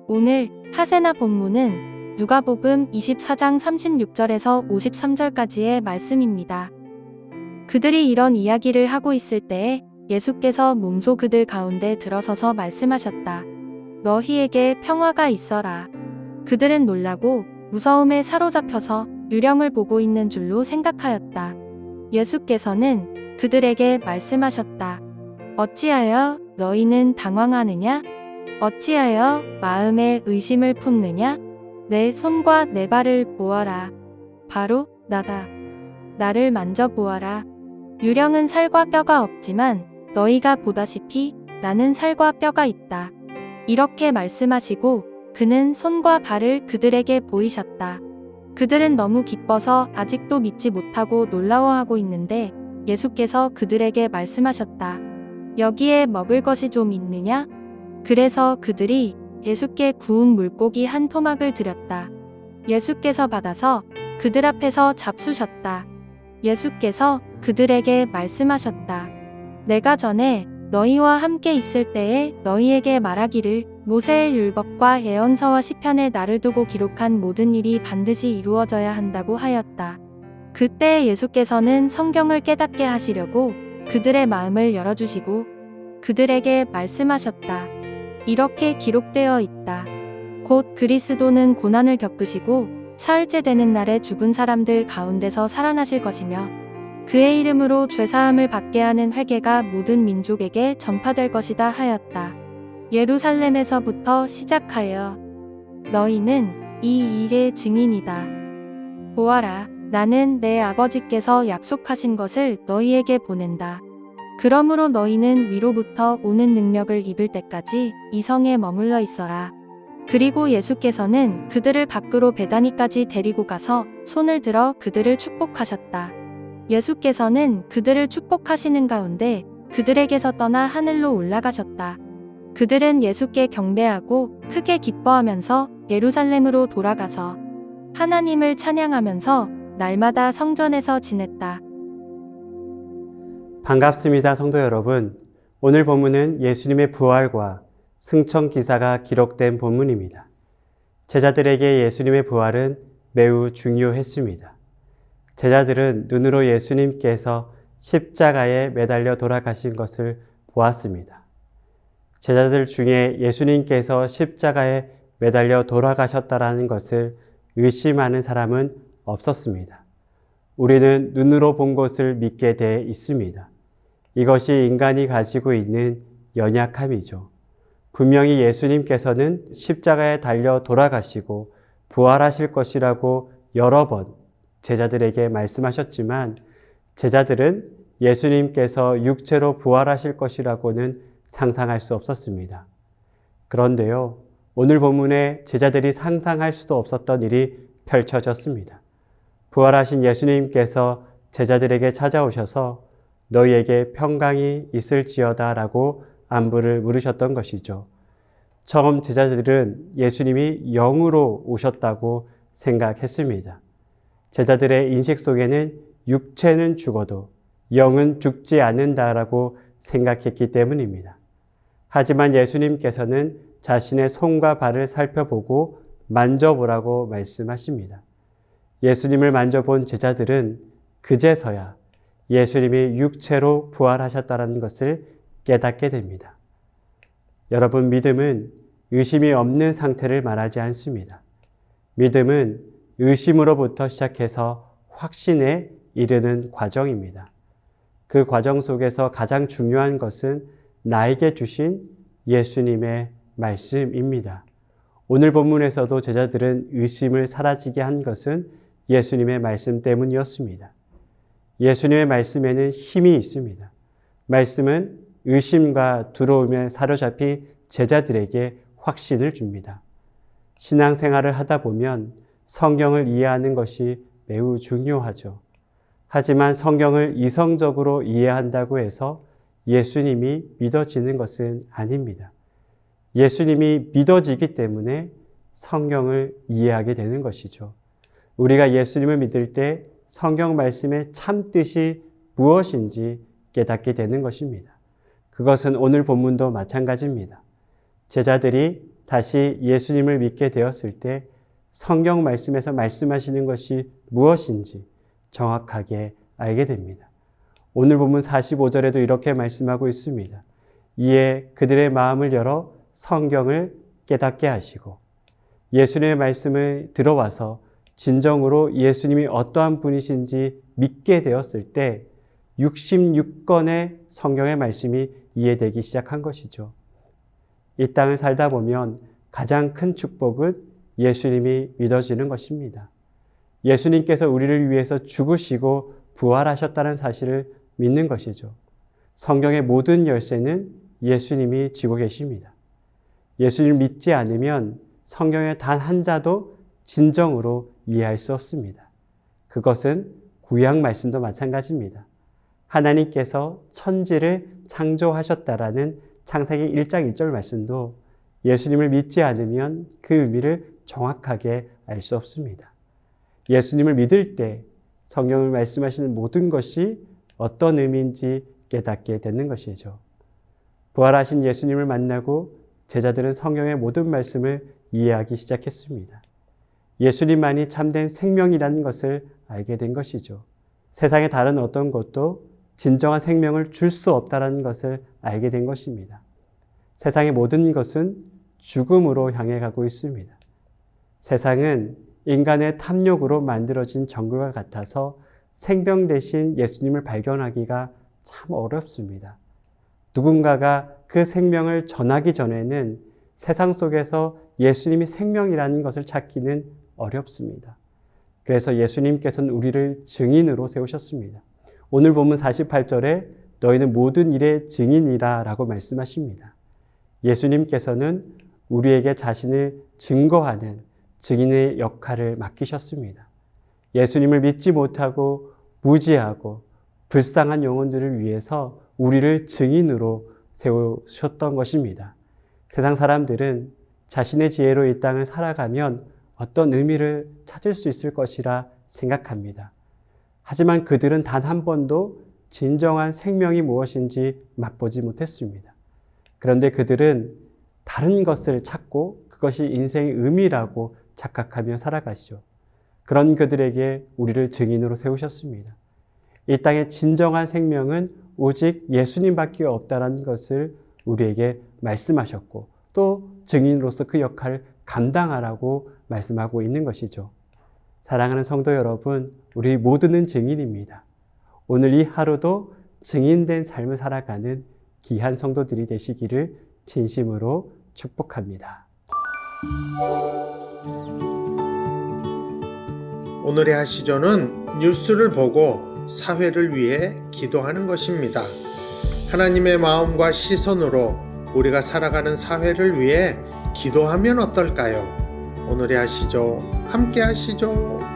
오늘 하세나 본문은 누가복음 24장 36절에서 53절까지의 말씀입니다. 그들이 이런 이야기를 하고 있을 때에 예수께서 몸소 그들 가운데 들어서서 말씀하셨다. 너희에게 평화가 있어라. 그들은 놀라고 무서움에 사로잡혀서 유령을 보고 있는 줄로 생각하였다. 예수께서는 그들에게 말씀하셨다. 어찌하여 너희는 당황하느냐? 어찌하여 마음에 의심을 품느냐? 내 손과 내 발을 보아라. 바로 나다. 나를 만져보아라. 유령은 살과 뼈가 없지만 너희가 보다시피 나는 살과 뼈가 있다. 이렇게 말씀하시고 그는 손과 발을 그들에게 보이셨다. 그들은 너무 기뻐서 아직도 믿지 못하고 놀라워하고 있는데 예수께서 그들에게 말씀하셨다. 여기에 먹을 것이 좀 있느냐? 그래서 그들이 예수께 구운 물고기 한 토막을 드렸다. 예수께서 받아서 그들 앞에서 잡수셨다. 예수께서 그들에게 말씀하셨다. 내가 전에 너희와 함께 있을 때에 너희에게 말하기를 모세의 율법과 예언서와 시편에 나를 두고 기록한 모든 일이 반드시 이루어져야 한다고 하였다. 그때 예수께서는 성경을 깨닫게 하시려고 그들의 마음을 열어주시고 그들에게 말씀하셨다. 이렇게 기록되어 있다. 곧 그리스도는 고난을 겪으시고 사흘째 되는 날에 죽은 사람들 가운데서 살아나실 것이며 그의 이름으로 죄사함을 받게 하는 회개가 모든 민족에게 전파될 것이다 하였다. 예루살렘에서부터 시작하여 너희는 이 일의 증인이다. 보아라, 나는 내 아버지께서 약속하신 것을 너희에게 보낸다. 그러므로 너희는 위로부터 오는 능력을 입을 때까지 이 성에 머물러 있어라. 그리고 예수께서는 그들을 밖으로 베다니까지 데리고 가서 손을 들어 그들을 축복하셨다. 예수께서는 그들을 축복하시는 가운데 그들에게서 떠나 하늘로 올라가셨다. 그들은 예수께 경배하고 크게 기뻐하면서 예루살렘으로 돌아가서 하나님을 찬양하면서 날마다 성전에서 지냈다. 반갑습니다, 성도 여러분. 오늘 본문은 예수님의 부활과 승천 기사가 기록된 본문입니다. 제자들에게 예수님의 부활은 매우 중요했습니다. 제자들은 눈으로 예수님께서 십자가에 매달려 돌아가신 것을 보았습니다. 제자들 중에 예수님께서 십자가에 매달려 돌아가셨다라는 것을 의심하는 사람은 없었습니다. 우리는 눈으로 본 것을 믿게 돼 있습니다. 이것이 인간이 가지고 있는 연약함이죠. 분명히 예수님께서는 십자가에 달려 돌아가시고 부활하실 것이라고 여러 번 제자들에게 말씀하셨지만 제자들은 예수님께서 육체로 부활하실 것이라고는 상상할 수 없었습니다. 그런데요, 오늘 본문에 제자들이 상상할 수도 없었던 일이 펼쳐졌습니다. 부활하신 예수님께서 제자들에게 찾아오셔서 너희에게 평강이 있을지어다 라고 안부를 물으셨던 것이죠. 처음 제자들은 예수님이 영으로 오셨다고 생각했습니다. 제자들의 인식 속에는 육체는 죽어도 영은 죽지 않는다라고 생각했기 때문입니다. 하지만 예수님께서는 자신의 손과 발을 살펴보고 만져보라고 말씀하십니다. 예수님을 만져본 제자들은 그제서야 예수님이 육체로 부활하셨다는 것을 깨닫게 됩니다. 여러분, 믿음은 의심이 없는 상태를 말하지 않습니다. 믿음은 의심으로부터 시작해서 확신에 이르는 과정입니다. 그 과정 속에서 가장 중요한 것은 나에게 주신 예수님의 말씀입니다. 오늘 본문에서도 제자들은 의심을 사라지게 한 것은 예수님의 말씀 때문이었습니다. 예수님의 말씀에는 힘이 있습니다. 말씀은 의심과 두려움에 사로잡힌 제자들에게 확신을 줍니다. 신앙생활을 하다 보면 성경을 이해하는 것이 매우 중요하죠. 하지만 성경을 이성적으로 이해한다고 해서 예수님이 믿어지는 것은 아닙니다. 예수님이 믿어지기 때문에 성경을 이해하게 되는 것이죠. 우리가 예수님을 믿을 때 성경 말씀의 참뜻이 무엇인지 깨닫게 되는 것입니다. 그것은 오늘 본문도 마찬가지입니다. 제자들이 다시 예수님을 믿게 되었을 때 성경 말씀에서 말씀하시는 것이 무엇인지 정확하게 알게 됩니다. 오늘 본문 45절에도 이렇게 말씀하고 있습니다. 이에 그들의 마음을 열어 성경을 깨닫게 하시고 예수님의 말씀을 들어와서 진정으로 예수님이 어떠한 분이신지 믿게 되었을 때 66권의 성경의 말씀이 이해되기 시작한 것이죠. 이 땅을 살다 보면 가장 큰 축복은 예수님이 믿어지는 것입니다. 예수님께서 우리를 위해서 죽으시고 부활하셨다는 사실을 믿는 것이죠. 성경의 모든 열쇠는 예수님이 쥐고 계십니다. 예수님을 믿지 않으면 성경의 단 한 자도 진정으로 이해할 수 없습니다. 그것은 구약 말씀도 마찬가지입니다. 하나님께서 천지를 창조하셨다라는 창세기 1장 1절 말씀도 예수님을 믿지 않으면 그 의미를 정확하게 알 수 없습니다. 예수님을 믿을 때 성경을 말씀하시는 모든 것이 어떤 의미인지 깨닫게 되는 것이죠. 부활하신 예수님을 만나고 제자들은 성경의 모든 말씀을 이해하기 시작했습니다. 예수님만이 참된 생명이라는 것을 알게 된 것이죠. 세상의 다른 어떤 것도 진정한 생명을 줄 수 없다는 것을 알게 된 것입니다. 세상의 모든 것은 죽음으로 향해 가고 있습니다. 세상은 인간의 탐욕으로 만들어진 정글과 같아서 생명 대신 예수님을 발견하기가 참 어렵습니다. 누군가가 그 생명을 전하기 전에는 세상 속에서 예수님이 생명이라는 것을 찾기는 어렵습니다. 그래서 예수님께서는 우리를 증인으로 세우셨습니다. 오늘 본문 48절에 너희는 모든 일의 증인이라 라고 말씀하십니다. 예수님께서는 우리에게 자신을 증거하는 증인의 역할을 맡기셨습니다. 예수님을 믿지 못하고 무지하고 불쌍한 영혼들을 위해서 우리를 증인으로 세우셨던 것입니다. 세상 사람들은 자신의 지혜로 이 땅을 살아가면 어떤 의미를 찾을 수 있을 것이라 생각합니다. 하지만 그들은 단 한 번도 진정한 생명이 무엇인지 맛보지 못했습니다. 그런데 그들은 다른 것을 찾고 그것이 인생의 의미라고 착각하며 살아가시죠. 그런 그들에게 우리를 증인으로 세우셨습니다. 이 땅의 진정한 생명은 오직 예수님밖에 없다는 것을 우리에게 말씀하셨고 또 증인으로서 그 역할을 감당하라고 말씀하고 있는 것이죠. 사랑하는 성도 여러분, 우리 모두는 증인입니다. 오늘 이 하루도 증인된 삶을 살아가는 귀한 성도들이 되시기를 진심으로 축복합니다. 오늘의 하시조는 뉴스를 보고 사회를 위해 기도하는 것입니다. 하나님의 마음과 시선으로 우리가 살아가는 사회를 위해 기도하면 어떨까요? 오늘의 하시조 함께 하시죠.